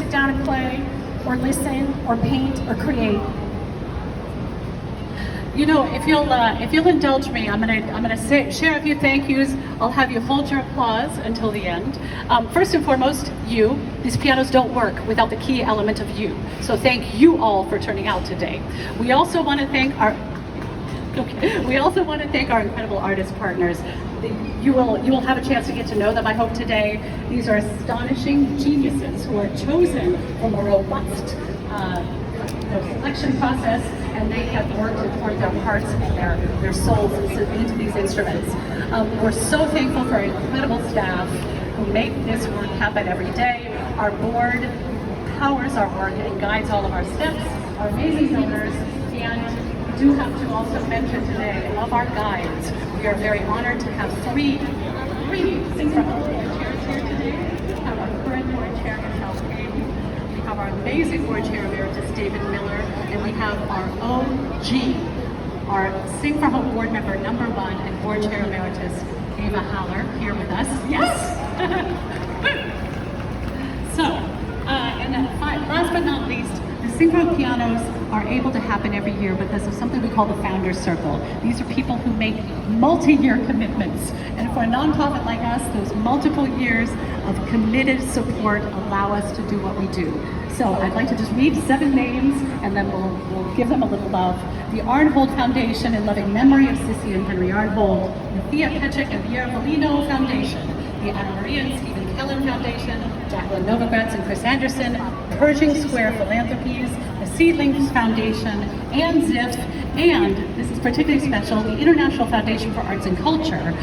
sit down and play, or listen, or paint, or create. You know, if you'll indulge me, I'm gonna share a few thank yous. I'll have you hold your applause until the end. First and foremost, you. These pianos don't work without the key element of you. So thank you all for turning out today. We also want to thank our incredible artist partners. You will have a chance to get to know them, I hope, today. These are astonishing geniuses who are chosen from a robust selection process, and they have worked and poured their hearts and their souls into these instruments. We're so thankful for our incredible staff who make this work happen every day. Our board powers our work and guides all of our steps, our amazing donors, and we do have to also mention today of our guides. We are very honored to have three Sing for Hope chairs here today. We have our current board chair, Michelle Payne. We have our amazing board chair emeritus, David Miller, and we have our OG, our Sing for Hope board member #1 and board chair emeritus, Ava Haller, here with us. Yes! So, last but not least, the Sing for Hope pianos are able to happen every year because of something we call the Founders Circle. These are people who make multi-year commitments. And for a nonprofit like us, those multiple years of committed support allow us to do what we do. So I'd like to just read 7 names, and then we'll give them a little love. The Arnhold Foundation in loving memory of Sissy and Henry Arnhold, the Thea Petchik and Vera Volino Foundation, the Anna Maria and Stephen Kellen Foundation, Jacqueline Novogratz and Chris Anderson, Pershing Square Philanthropies, the Seedlings Foundation, and ZIF, and this is particularly special, the International Foundation for Arts and Culture,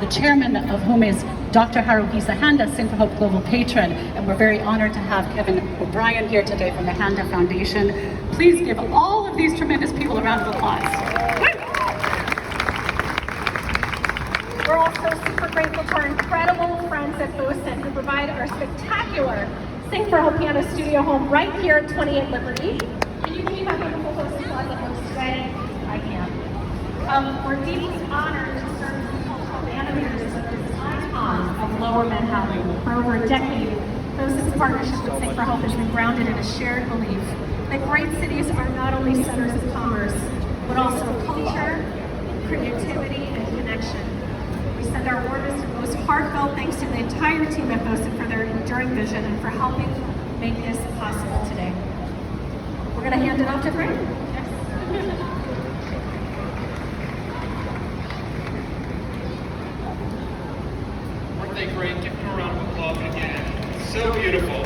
the chairman of whom is Dr. Haruhisa Handa, Sing for Hope Global Patron, and we're very honored to have Kevin O'Brien here today from the Handa Foundation. Please give all of these tremendous people a round of applause. We're also super grateful to our incredible friends at Boson who provide our spectacular Sing for Hope Piano Studio home right here at 28 Liberty. Can you believe how beautiful those applause that looks today? I can. We're deeply honored to serve as the cultural animators of this icon of Lower Manhattan. For over a decade, Boson's partnership with Sing for Hope has been grounded in a shared belief that great cities are not only centers of commerce, but also of culture, creativity, and connection. We send our warmest and most heartfelt thanks to the entire team at Boson for their enduring vision and for helping make this possible today. We're going to hand it off to Frank. Weren't they great? Give them a round of applause again. So beautiful.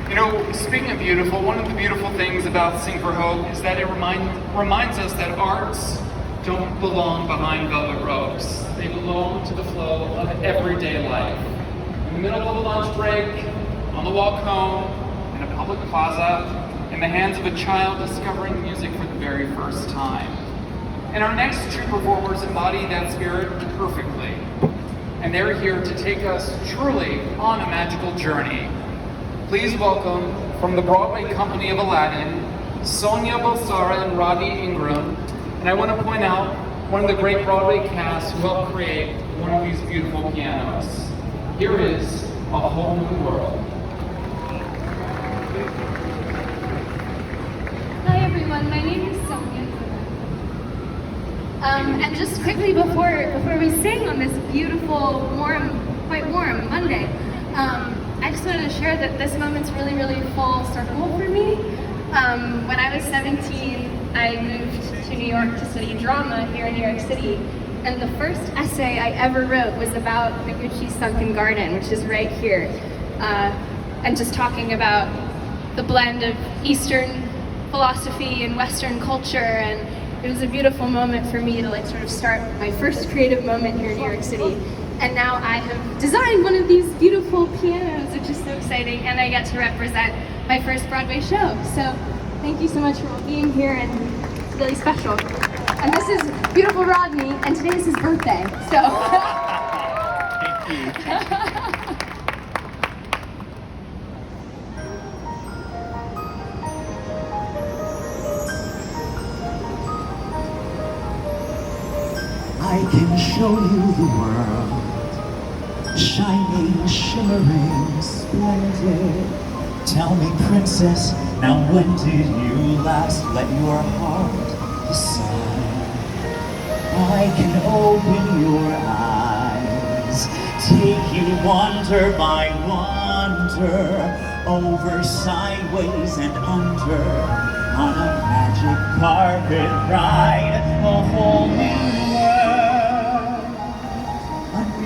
You know, speaking of beautiful, one of the beautiful things about Sing for Hope is that it reminds us that arts don't belong behind velvet ropes. They belong to the flow of everyday life. In the middle of a lunch break, on the walk home, in a public plaza, in the hands of a child discovering music for the very first time. And our next 2 performers embody that spirit perfectly. And they're here to take us truly on a magical journey. Please welcome, from the Broadway Company of Aladdin, Sonia Balsara and Rodney Ingram. And I want to point out one of the great Broadway casts who helped create one of these beautiful pianos. Here is A Whole New World. Hi everyone, my name is Sonia. And just quickly before we sing on this beautiful, quite warm Monday, I just wanted to share that this moment's really, really full circle for me. When I was 17, I moved to New York to study drama here in New York City, and the first essay I ever wrote was about Noguchi Sunken Garden, which is right here, and just talking about the blend of Eastern philosophy and Western culture, and it was a beautiful moment for me to sort of start my first creative moment here in New York City. And now I have designed one of these beautiful pianos, which is so exciting, and I get to represent my first Broadway show. So thank you so much for being here, and it's really special. And this is beautiful Rodney, and today is his birthday, so. Thank you. I can show you the world, shining, shimmering, splendid. Tell me, princess, now when did you last let your heart decide? I can open your eyes, take you wonder by wonder, over, sideways, and under, on a magic carpet ride, a whole